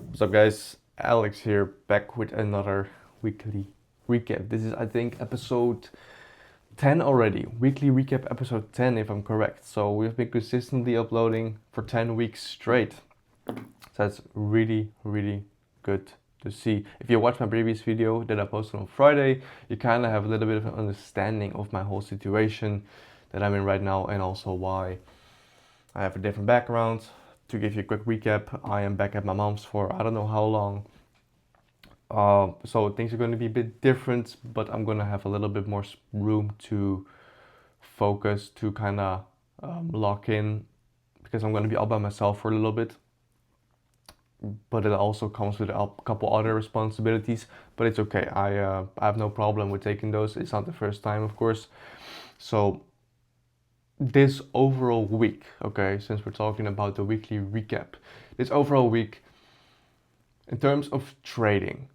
What's up, guys? Alex here, back with another weekly recap. This is, I think, episode 10 already. Weekly recap episode 10, if I'm correct. So we've been consistently uploading for 10 weeks straight. So that's really, really good to see. If you watch my previous video that I posted on Friday, you kind of have a little bit of an understanding of my whole situation that I'm in right now and also why I have a different background. To give you a quick recap, I am back at my mom's for I don't know how long. So things are going to be a bit different, but I'm going to have a little bit more room to focus, to kind of lock in, because I'm going to be all by myself for a little bit. But it also comes with a couple other responsibilities, but it's okay. I have no problem with taking those. It's not the first time, of course. So this overall week, okay, since we're talking about the weekly recap, this overall week, in terms of trading,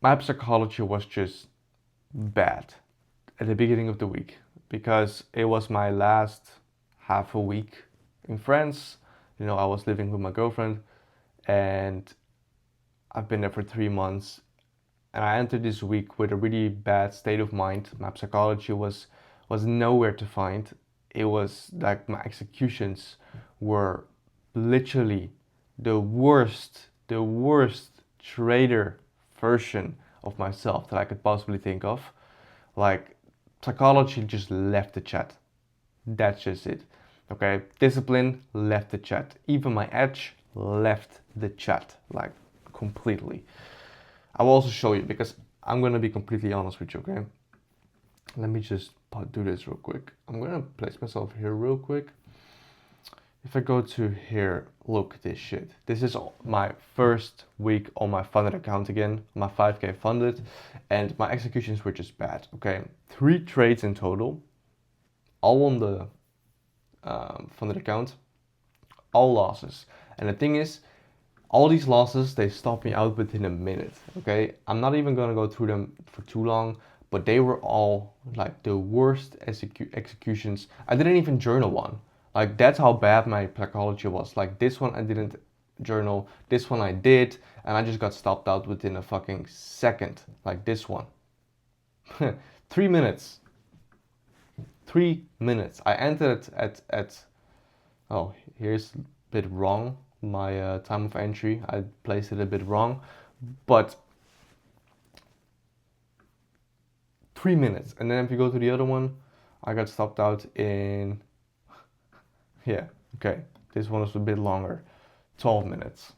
my psychology was just bad at the beginning of the week because it was my last half a week in France. You know, I was living with my girlfriend and I've been there for 3 months. And I entered this week with a really bad state of mind. My psychology was nowhere to find. It was like my executions were literally the worst trader version of myself that I could possibly think of. Like, psychology just left the chat. That's just it. Okay, discipline left the chat. Even my edge left the chat, like completely. I will also show you because I'm gonna be completely honest with you, okay? Let me just do this real quick. I'm gonna place myself here real quick. If I go to here, look at this shit. This is my first week on my funded account again, my 5K funded, and my executions were just bad, okay? 3 trades in total, all on the funded account, all losses. And the thing is, all these losses, they stopped me out within a minute, okay? I'm not even gonna go through them for too long, but they were all like the worst executions. I didn't even journal one. Like, that's how bad my psychology was. Like, this one I didn't journal, this one I did, and I just got stopped out within a fucking second. Like this one. 3 minutes. 3 minutes. I entered at oh, here's a bit wrong. My time of entry, I placed it a bit wrong, but 3 minutes. And then if you go to the other one, I got stopped out in, yeah, okay, this one was a bit longer, 12 minutes.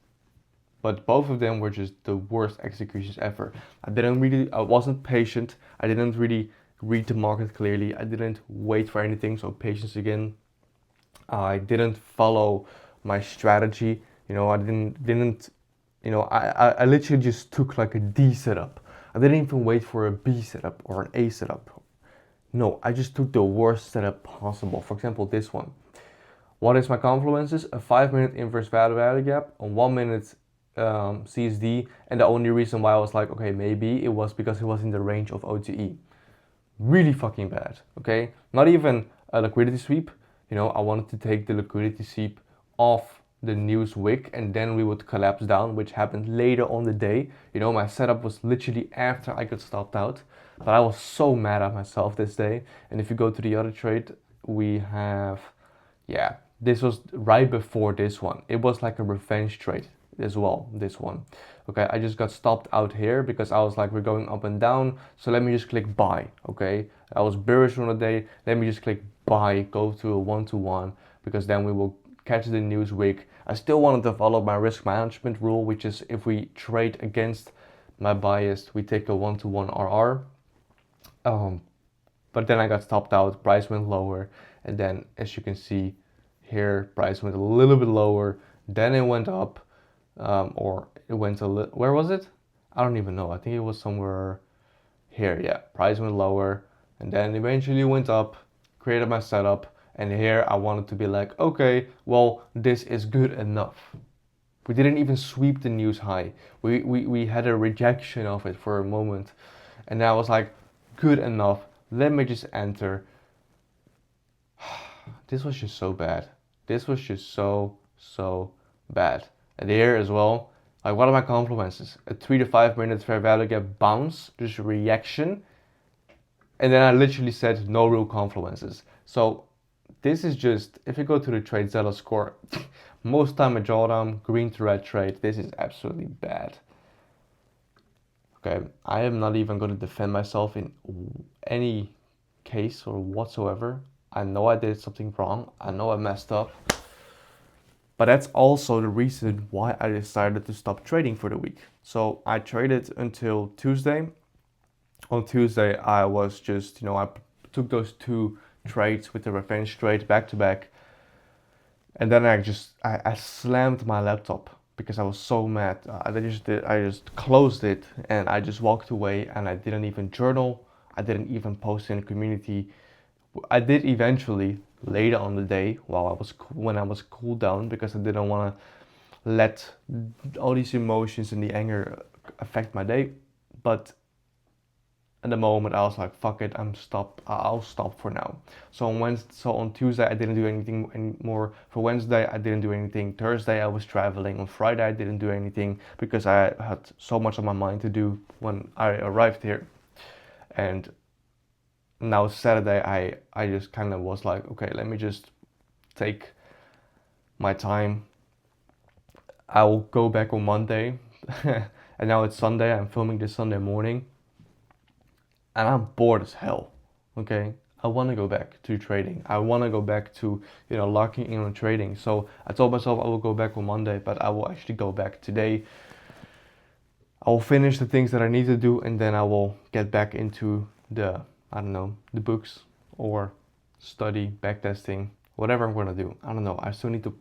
But both of them were just the worst executions ever. I wasn't patient. I didn't really read the market clearly. I didn't wait for anything, so patience again. I didn't follow my strategy. You know, I didn't I literally just took like a D setup. I didn't even wait for a B setup or an A setup. No, I just took the worst setup possible. For example, this one. What is my confluences? A 5-minute inverse value gap, a 1-minute CSD, and the only reason why I was like, okay, maybe it was because it was in the range of OTE. Really fucking bad, okay? Not even a liquidity sweep. You know, I wanted to take the liquidity sweep off the news wick and then we would collapse down, which happened later on the day. You know, my setup was literally after I got stopped out, but I was so mad at myself this day. And if you go to the other trade, we have, yeah, this was right before this one. It was like a revenge trade as well, this one. Okay, I just got stopped out here because I was like, we're going up and down, so let me just click buy. Okay, I was bearish on the day, let me just click buy, go to a 1-to-1, because then we will catch the news wick. I still wanted to follow my risk management rule, which is if we trade against my bias, we take a 1-to-1 RR. But then I got stopped out, price went lower, and then as you can see here, price went a little bit lower, then it went up, or it went a little, where was it? I don't even know. I think it was somewhere here. Yeah, price went lower and then eventually went up, created my setup, and here I wanted to be like, okay, well, this is good enough. We didn't even sweep the news high. We had a rejection of it for a moment, and then I was like, good enough, let me just enter. This was just so bad. This was just so bad. there as well. Like, what are my consequences? A 3 to 5 minutes fair value gap bounce, just a reaction, and then I literally said no real confluences. So this is just, if you go to the TradeZella score, most time a drawdown, green to red trade, this is absolutely bad. Okay, I am not even going to defend myself in any case or whatsoever. I know I did something wrong. I know I messed up. But that's also the reason why I decided to stop trading for the week. So I traded until Tuesday. On Tuesday, I was just, I took those 2 trades with the revenge trade back to back. And then I slammed my laptop because I was so mad. I just closed it and I just walked away, and I didn't even journal. I didn't even post in the community. I did eventually later on the day when I was cooled down, because I didn't want to let all these emotions and the anger affect my day. But at the moment, I was like, fuck it, I'll stop for now. So on Tuesday I didn't do anything anymore. For Wednesday I didn't do anything. Thursday I was traveling. On Friday I didn't do anything because I had so much on my mind to do when I arrived here. And now Saturday I just kind of was like, okay, let me just take my time. I will go back on Monday. And now it's Sunday. I'm filming this Sunday morning. And I'm bored as hell. Okay, I want to go back to trading. I want to go back to locking in on trading. So I told myself I will go back on Monday, but I will actually go back today. I will finish the things that I need to do, and then I will get back into the books or study, backtesting, whatever I'm gonna do. I don't know. I still need to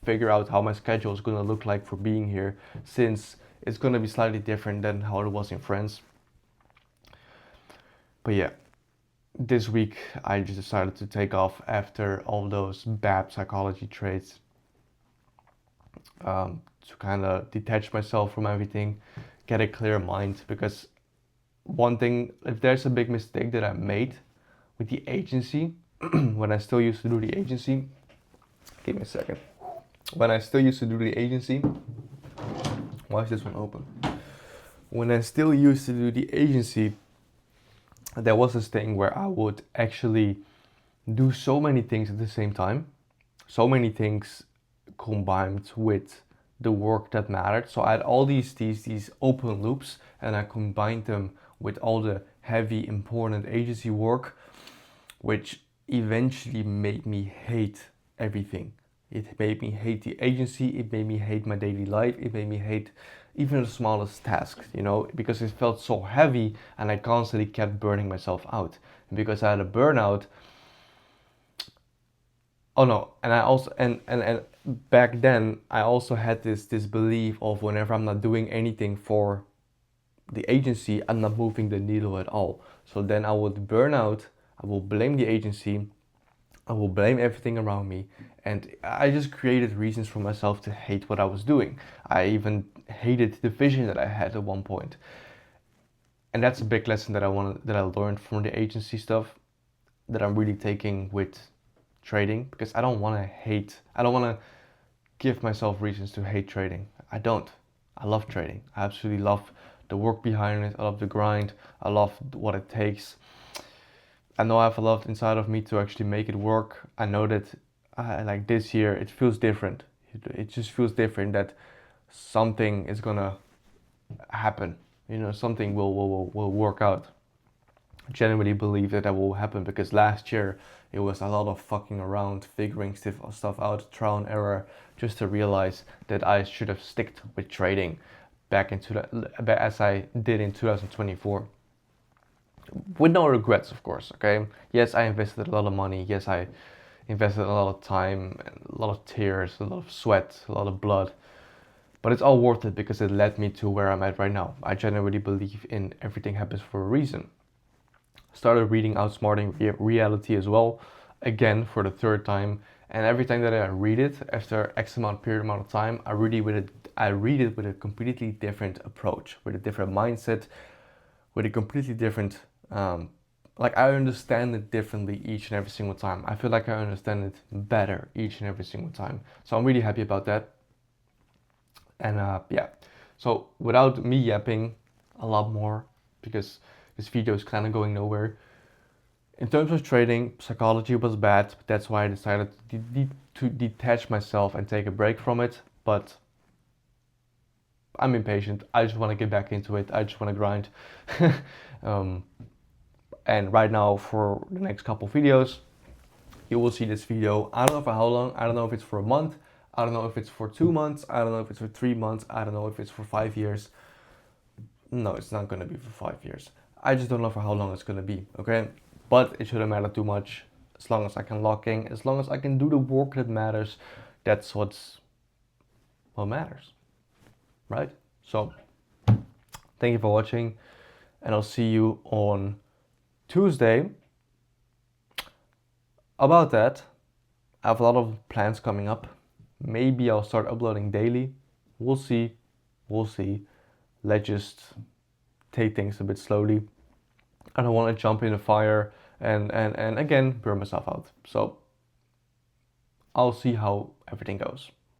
figure out how my schedule is gonna look like for being here, since it's gonna be slightly different than how it was in France. But yeah, this week I just decided to take off after all those bad psychology trades, to kind of detach myself from everything, get a clear mind. Because one thing, if there's a big mistake that I made with the agency, when I still used to do the agency, give me a second. When I still used to do the agency, why is this one open? When I still used to do the agency, there was this thing where I would actually do so many things at the same time, so many things combined with the work that mattered. So I had all these open loops, and I combined them with all the heavy important agency work, which eventually made me hate everything. It made me hate the agency, it made me hate my daily life, it made me hate even the smallest tasks, because it felt so heavy, and I constantly kept burning myself out. And because I had a burnout, oh no, and I also and back then I also had this belief of, whenever I'm not doing anything for the agency, I'm not moving the needle at all. So then I would burn out, I will blame the agency, I will blame everything around me, and I just created reasons for myself to hate what I was doing. I even hated the vision that I had at one point. And that's a big lesson that I learned from the agency stuff, that I'm really taking with trading, because I don't want to give myself reasons to hate trading. I don't. I love trading. I absolutely love the work behind it. I love the grind. I love what it takes. I know I have a lot inside of me to actually make it work. I know that like this year, it feels different. It just feels different, that something is gonna happen. Something will work out. I genuinely believe that will happen, because last year it was a lot of fucking around, figuring stuff out, trial and error, just to realize that I should have sticked with trading back as I did in 2024. With no regrets, of course, okay? Yes, I invested a lot of money. Yes, I invested a lot of time, a lot of tears, a lot of sweat, a lot of blood. But it's all worth it, because it led me to where I'm at right now. I genuinely believe in everything happens for a reason. Started reading Outsmarting Reality as well, again for the third time. And every time that I read it, after X period amount of time, I read it with a completely different approach, with a different mindset, with a completely different, like, I understand it differently each and every single time. I feel like I understand it better each and every single time. So I'm really happy about that. And yeah, so without me yapping a lot more, because this video is kind of going nowhere. In terms of trading, psychology was bad. That's why I decided to detach myself and take a break from it. But I'm impatient. I just want to get back into it. I just want to grind. um, and right now, for the next couple videos, you will see this video. I don't know for how long. I don't know if it's for a month. I don't know if it's for 2 months. I don't know if it's for 3 months. I don't know if it's for 5 years. No, it's not going to be for 5 years. I just don't know for how long it's going to be, okay? But it shouldn't matter too much. As long as I can lock in, as long as I can do the work that matters, that's what matters, right? So, thank you for watching, and I'll see you on Tuesday. About that, I have a lot of plans coming up. Maybe I'll start uploading daily. We'll see. We'll see. Let's just take things a bit slowly. I don't want to jump in the fire and again burn myself out. So I'll see how everything goes.